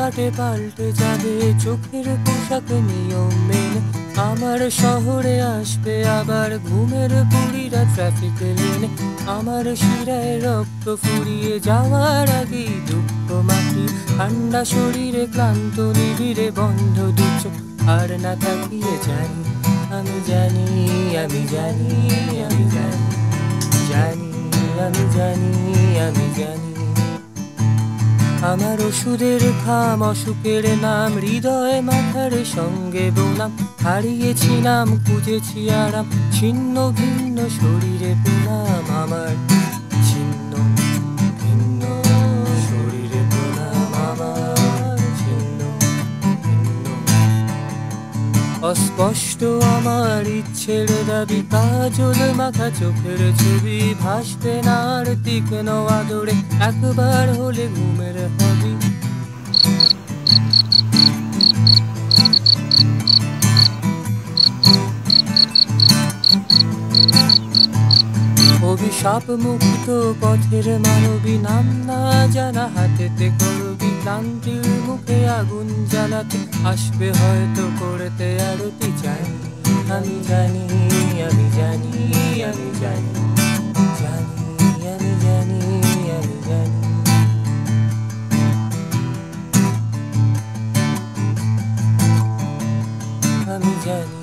ঘাটে পাল্টে যাবে চোখের পোশাক নিয়ম মেনে। আমার শহরে আসবে আবার ঘুমের পুরীরা ট্রাফিক লেনে। আমার শিরায় রক্ত ফুরিয়ে যাওয়ার আগেই দুঃখ মাটি। ঠান্ডা শরীরে ক্লান্ত নিবিড়ে বন্ধ দু চোখ, আর না তাকিয়ে জানি, আমি জানি, আমি জানি, আমি জানি, জানি, আমি জানি, আমি জানি। আমার ওষুধের খাম অসুখের নাম, হৃদয় মাথার সঙ্গে বোনাম। হারিয়েছি নাম খুঁজেছি আরাম, ছিন্ন ভিন্ন শরীরে প্রণাম আমার। ছিন্ন ভিন্ন শরীরে প্রণাম আমার, ছিন্ন ভিন্ন। অস্পষ্ট আমার ইচ্ছের দাবি, কাজল মাখা চোখের ছবি ভাসবে না আর তীক্ষ্ণ আদরে, একবার হলে ঘুমের হবি। অভিশাপ মুক্ত পথের মানবী, নাম না জানা হাতেতে করবি। ক্লান্তির মুখে আগুন জ্বালাতে আসবে হয়তো করতে আরতি। জানি, আমি জানি, আমি জানি, আমি জানি, জানি, আমি জানি, আমি জানি। আমি জানি।